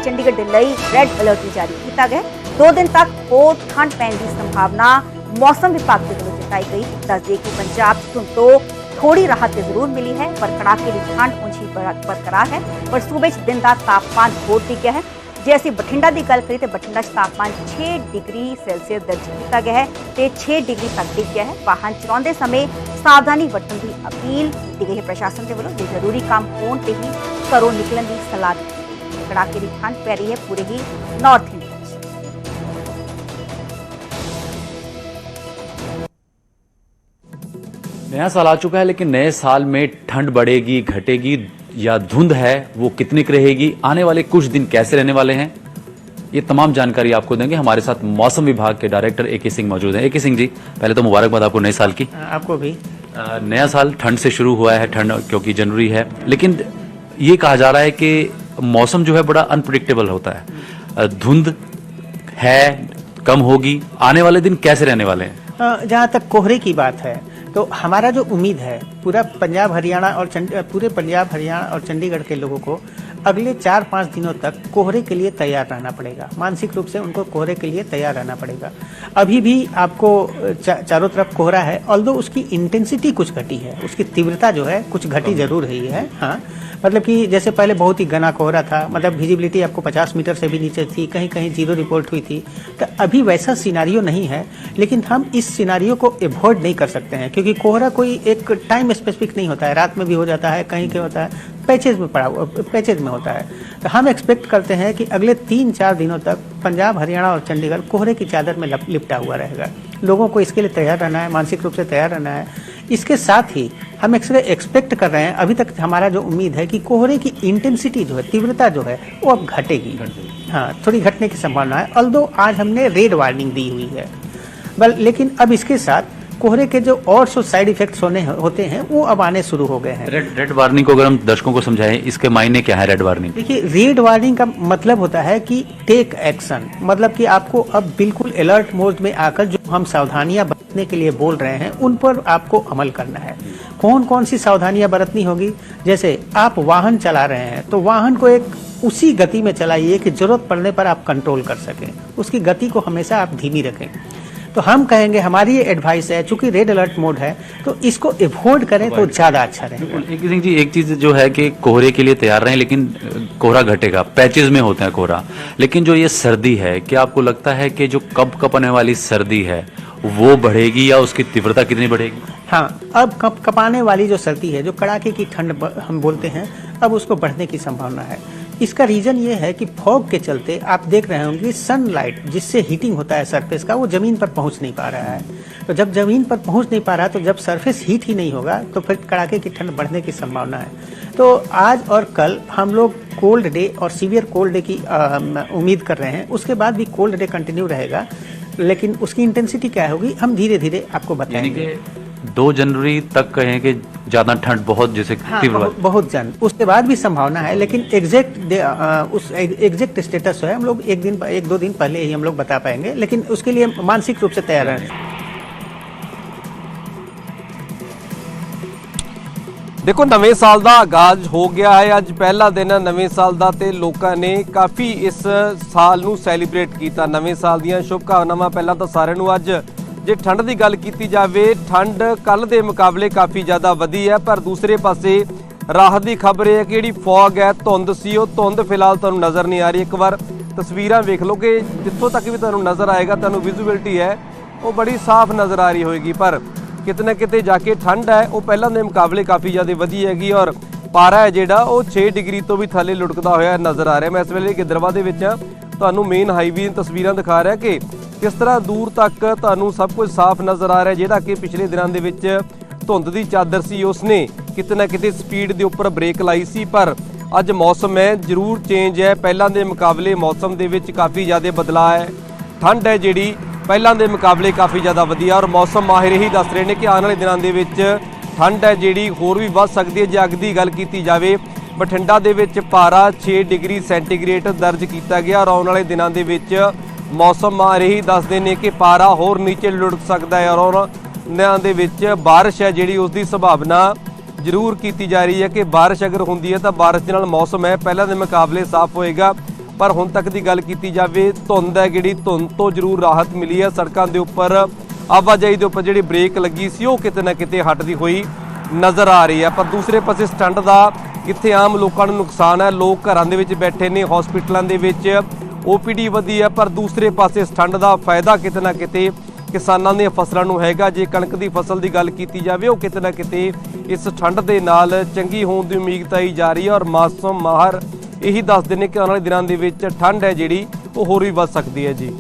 चंडीगढ़ के लिए red alert भी जारी किया गया। 2 दिन तक होर ठंड पैण की संभावना मौसम विभाग के द्वारा जताई गई। दस दें कि पंजाब धुंध तो थोड़ी राहत जरूर मिली है, पर कड़ाके की ठंड ऊंची बरकरार है। पर सूबे दिन का तापमान होर डिग गया है। जे असीं बठिंडा की गल करिए तो बठिंडा तापमान 6 डिग्री सेल्सियस दर्ज किया गया है तो 6 डिग्री तक डिग गया है। वाहन चलाते समय सावधानी बरतने की अपील की गई है। प्रशासन के वालों जरूरी काम होने पर ही घरों निकलने की सलाह दी गई। कड़ाके की ठंड पै रही है पूरे ही नॉर्थ इंडिया। नया साल आ चुका है, लेकिन नए साल में ठंड बढ़ेगी, घटेगी या धुंध है वो कितनी रहेगी, आने वाले कुछ दिन कैसे रहने वाले हैं, ये तमाम जानकारी आपको देंगे। हमारे साथ मौसम विभाग के डायरेक्टर ए के सिंह मौजूद हैं। ए के सिंह जी, पहले तो मुबारकबाद आपको नए साल की। आपको भी। नया साल ठंड से शुरू हुआ है, ठंड क्योंकि जनवरी है, लेकिन ये कहा जा रहा है कि मौसम जो है बड़ा अनप्रिडिक्टेबल होता है। धुंध है, कम होगी, आने वाले दिन कैसे रहने वाले हैं? जहाँ तक कोहरे की बात है तो हमारा जो उम्मीद है पूरे पंजाब हरियाणा और चंडीगढ़ के लोगों को अगले 4-5 दिनों तक कोहरे के लिए तैयार रहना पड़ेगा। मानसिक रूप से उनको कोहरे के लिए तैयार रहना पड़ेगा। अभी भी आपको चारों तरफ कोहरा है, ऑल्दो उसकी इंटेंसिटी कुछ घटी है, उसकी तीव्रता जो है कुछ घटी जरूर रही है। हाँ, मतलब कि जैसे पहले बहुत ही घना कोहरा था, मतलब विजिबिलिटी आपको 50 मीटर से भी नीचे थी, कहीं कहीं जीरो रिपोर्ट हुई थी। तो अभी वैसा सिनारियो नहीं है, लेकिन हम इस सिनारियो को अवॉइड नहीं कर सकते हैं, क्योंकि कोहरा कोई एक टाइम स्पेसिफिक नहीं होता है, रात में भी हो जाता है, कहीं के होता है, पैचेज में होता है। तो हम एक्सपेक्ट करते हैं कि अगले 3-4 दिनों तक पंजाब हरियाणा और चंडीगढ़ कोहरे की चादर में लिपटा हुआ रहेगा। लोगों को इसके लिए तैयार रहना है, मानसिक रूप से तैयार रहना है। इसके साथ ही हम एक्सपेक्ट कर रहे हैं, अभी तक हमारा जो उम्मीद है कि कोहरे की इंटेंसिटी जो है, तीव्रता जो है, वो अब घटेगी। हाँ, थोड़ी घटने की संभावना है, ऑल्दो आज हमने रेड वार्निंग दी हुई है। लेकिन अब इसके साथ कोहरे के जो और साइड इफेक्ट्स होते हैं वो अब आने शुरू हो गए हैं। रेड वार्निंग को अगर हम दर्शकों को समझाएं, इसके मायने क्या है? रेड वार्निंग, देखिए, रेड वार्निंग का मतलब होता है कि टेक एक्शन, मतलब कि आपको अब बिल्कुल अलर्ट मोड में आकर जो हम सावधानियां बरतने के लिए बोल रहे हैं उन पर आपको अमल करना है। कौन कौन सी सावधानियां बरतनी होगी? जैसे आप वाहन चला रहे हैं तो वाहन को एक उसी गति में चलाइए कि जरूरत पड़ने पर आप कंट्रोल कर सकें, उसकी गति को हमेशा आप धीमी रखें। तो हम कहेंगे, हमारी ये एडवाइस है, चूंकि रेड अलर्ट मोड है तो इसको अवॉइड करें तो ज्यादा अच्छा रहेगा। सिंह जी, एक चीज जो है कि कोहरे के लिए तैयार रहें, लेकिन कोहरा घटेगा, पैचेज में होता है कोहरा, लेकिन जो ये सर्दी है, क्या आपको लगता है कि जो कपने वाली सर्दी है वो बढ़ेगी या उसकी तीव्रता कितनी बढ़ेगी? हाँ, अब कपाने वाली जो सर्दी है, जो कड़ाके की ठंड हम बोलते हैं, अब उसको बढ़ने की संभावना है। इसका रीजन ये है कि फॉग के चलते आप देख रहे होंगे सनलाइट जिससे हीटिंग होता है सरफेस का, वो जमीन पर पहुंच नहीं पा रहा है। तो जब जमीन पर पहुंच नहीं पा रहा, तो जब सरफेस हीट ही नहीं होगा तो फिर कड़ाके की ठंड बढ़ने की संभावना है। तो आज और कल हम लोग कोल्ड डे और सीवियर कोल्ड डे की उम्मीद कर रहे हैं। उसके बाद भी कोल्ड डे कंटिन्यू रहेगा, लेकिन उसकी इंटेंसिटी क्या होगी हम धीरे धीरे आपको बताएंगे। 2 जनवरी तक कहें कि ज्यादा ठंड बहुत जैसे तीव्र, बहुत जन उसके बाद भी संभावना है, लेकिन एग्जैक्ट स्टेटस है हम लोग 1-2 दिन पहले ही हम लोग बता पाएंगे, लेकिन उसके लिए मानसिक रूप से तैयार रहें। देखो, नवे साल का आगाज हो गया है, अज पहला दिन है नवे साल का, तो लोगों ने काफ़ी इस साल नूं सैलीब्रेट किया। नवे साल दीयां शुभकामनावां पहला तो सारिआं नूं। अज जे ठंड की गल की जाए, ठंड कल के मुकाबले काफ़ी ज़्यादा वधी है, पर दूसरे पासे राहत की खबर है कि जी फॉग है, धुंध सी, वो धुंध फिलहाल तुहानूं नज़र नहीं आ रही। एक बार तस्वीरां वेख लो कि जितों तक भी तुहानूं नज़र आएगा, तुहानूं विजुअलिटी है वो बड़ी साफ नज़र आ रही होएगी, पर किते ना किते जाके ठंड है वो पहलों के मुकाबले काफ़ी ज़्यादा वधी हैगी। और पारा है जिहड़ा वो 6 डिग्री तो भी थले लुढ़कदा होया नज़र आ रहा है। मैं इस वेले गिद्दरवा दे विच तुहानूं मेन हाईवे तस्वीरां दिखा रहा कि किस तरह दूर तक तुहानूं सब कुछ साफ नज़र आ रहा है। जिहड़ा कि पिछले दिनों दे विच धुंध की चादर सी, उसने किते ना किते स्पीड के उपर ब्रेक लाई सी, पर अज मौसम है जरूर चेंज है। पहलों के मुकाबले मौसम के विच काफ़ी ज़्यादा बदलाव है, ठंड है जिहड़ी पहलों के मुकाबले काफ़ी ज़्यादा वधिया। और मौसम माहिर ही दस रहे हैं कि आने वाले दिनों के ठंड है जिहड़ी होर भी वध सकती है। जे अग की गल की जाए, बठिंडा दे विच पारा 6 डिग्री सेंटीग्रेड दर्ज किया गया और आने वाले दिनों के मौसम माहिर ही दसते हैं कि पारा होर नीचे लुढ़क सकता है। और दिनों के बारिश है जिहड़ी उसकी संभावना जरूर की जा रही है कि बारिश अगर होंदी है तो बारिश के नाल मौसम है पहले के मुकाबले साफ होएगा। ਪਰ ਹੁਣ ਤੱਕ ਦੀ ਗੱਲ ਕੀਤੀ ਜਾਵੇ ਧੁੰਦ ਹੈ ਜਿਹੜੀ ਧੁੰਦ ਤੋਂ ਜ਼ਰੂਰ ਰਾਹਤ ਮਿਲੀ ਹੈ। ਸੜਕਾਂ ਦੇ ਉੱਪਰ ਆਵਾਜਾਈ ਦੇ ਉੱਪਰ ਜਿਹੜੀ ਬ੍ਰੇਕ ਲੱਗੀ ਸੀ ਉਹ ਕਿਤੇ ਨਾ ਕਿਤੇ ਹਟਦੀ ਹੋਈ ਨਜ਼ਰ ਆ ਰਹੀ ਹੈ। ਪਰ ਦੂਸਰੇ ਪਾਸੇ ਸਟੰਟ ਦਾ ਇੱਥੇ ਆਮ ਲੋਕਾਂ ਨੂੰ ਨੁਕਸਾਨ ਹੈ। ਲੋਕ ਘਰਾਂ ਦੇ ਵਿੱਚ ਬੈਠੇ ਨੇ, ਹਸਪੀਟਲਾਂ ਦੇ ਵਿੱਚ OPD ਵਧੀ ਹੈ, ਪਰ ਦੂਸਰੇ ਪਾਸੇ ਸਟੰਟ ਦਾ ਫਾਇਦਾ ਕਿਤੇ ਨਾ ਕਿਤੇ ਕਿਸਾਨਾਂ ਦੀਆਂ ਫਸਲਾਂ ਨੂੰ ਹੈਗਾ। ਜੇ ਕਣਕ ਦੀ ਫਸਲ ਦੀ ਗੱਲ ਕੀਤੀ ਜਾਵੇ ਉਹ ਕਿਤੇ ਨਾ ਕਿਤੇ ਇਸ ਠੰਡ ਦੇ ਨਾਲ ਚੰਗੀ ਹੋਣ ਦੀ ਉਮੀਦ ਤਾਈ ਜਾ ਰਹੀ ਹੈ ਔਰ ਮੌਸਮ ਮਾਹਰ ਇਹੀ ਦੱਸਦੇ ਨੇ ਕਿ ਆਉਣ ਵਾਲੇ ਦਿਨਾਂ ਦੇ ਵਿੱਚ ਠੰਡ ਹੈ ਜਿਹੜੀ ਉਹ ਹੋਰ ਵੀ ਵੱਧ ਸਕਦੀ ਹੈ ਜੀ।